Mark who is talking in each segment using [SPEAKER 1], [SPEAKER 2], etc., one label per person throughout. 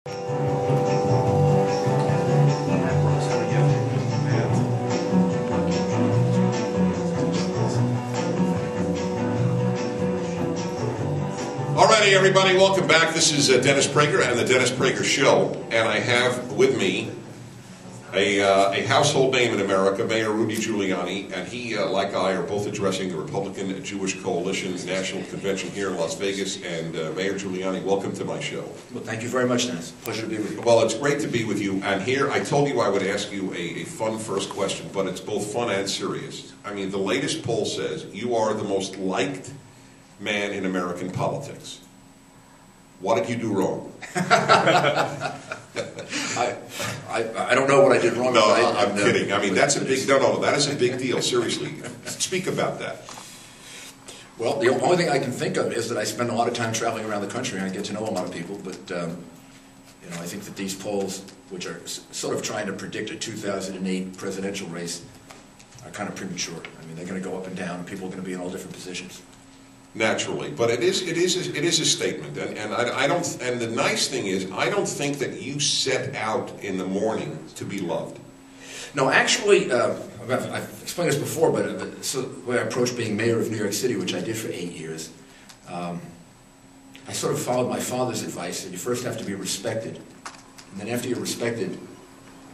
[SPEAKER 1] Alrighty, everybody, welcome back. This is Dennis Prager and the Dennis Prager Show, and I have with me a household name in America, Mayor Rudy Guiliani, and he, like I, are both addressing the Republican Jewish Coalition National Convention here in Las Vegas. And Mayor Guiliani, welcome to my show.
[SPEAKER 2] Well, thank you very much, Dennis. Pleasure to be with you.
[SPEAKER 1] Well, it's great to be with you. And here, I told you I would ask you a fun first question, but it's both fun and serious. I mean, the latest poll says you are the most liked man in American politics. What did you do wrong?
[SPEAKER 2] I don't know what I did wrong.
[SPEAKER 1] No, I'm kidding. I mean, that's a big, no, that is a big deal, seriously. Speak about that.
[SPEAKER 2] Well, the only thing I can think of is that I spend a lot of time traveling around the country and I get to know a lot of people, but you know, I think that these polls, which are sort of trying to predict a 2008 presidential race, are kind of premature. I mean, they're going to go up and down and people are going to be in all different positions.
[SPEAKER 1] Naturally, but it is a statement, and I don't. And the nice thing is, I don't think that you set out in the morning to be loved.
[SPEAKER 2] No, actually, I've explained this before, but so the way I approached being mayor of New York City, which I did for 8 years, I sort of followed my father's advice that you first have to be respected, and then after you're respected,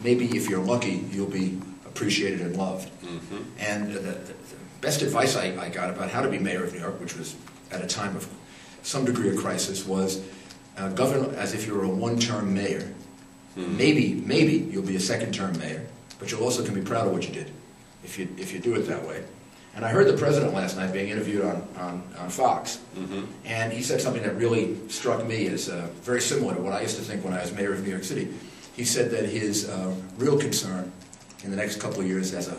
[SPEAKER 2] maybe if you're lucky, you'll be appreciated and loved. Mm-hmm. And the best advice I got about how to be mayor of New York, which was at a time of some degree of crisis, was govern as if you were a one-term mayor. Mm-hmm. Maybe you'll be a second-term mayor, but you'll also can be proud of what you did if you do it that way. And I heard the president last night being interviewed on Fox, mm-hmm. and he said something that really struck me as very similar to what I used to think when I was mayor of New York City. He said that his real concern in the next couple of years as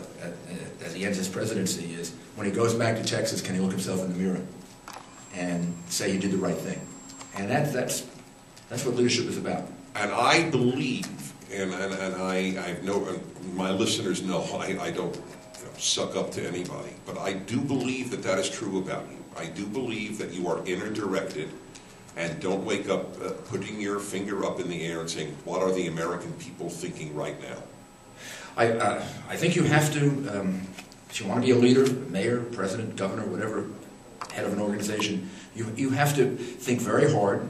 [SPEAKER 2] he ends his presidency is when he goes back to Texas, can he look himself in the mirror and say he did the right thing? And that's what leadership is about.
[SPEAKER 1] And I believe, and I know, and my listeners know, I don't suck up to anybody, but I do believe that is true about you. I do believe that you are inner-directed and don't wake up putting your finger up in the air and saying, what are the American people thinking right now?
[SPEAKER 2] I think you have to, if you want to be a leader, mayor, president, governor, whatever, head of an organization, you have to think very hard,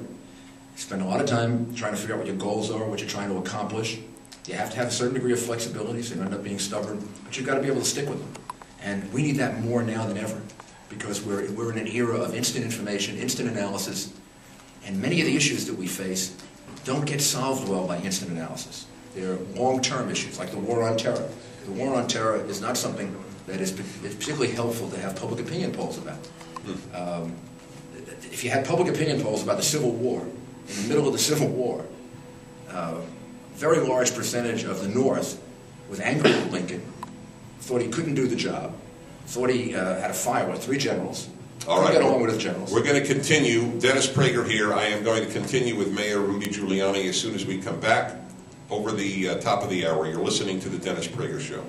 [SPEAKER 2] spend a lot of time trying to figure out what your goals are, what you're trying to accomplish. You have to have a certain degree of flexibility so you don't end up being stubborn, but you've got to be able to stick with them. And we need that more now than ever, because we're in an era of instant information, instant analysis, and many of the issues that we face don't get solved well by instant analysis. They're long-term issues, like the war on terror. The war on terror is not something that is particularly helpful to have public opinion polls about. If you had public opinion polls about the Civil War, in the middle of the Civil War, a very large percentage of the North was angry with Lincoln, thought he couldn't do the job, thought he had a fire with 3 generals.
[SPEAKER 1] All right,
[SPEAKER 2] get along with his generals.
[SPEAKER 1] We're going to continue. Dennis Prager here. I am going to continue with Mayor Rudy Guiliani as soon as we come back. Over the top of the hour, you're listening to the Dennis Prager Show.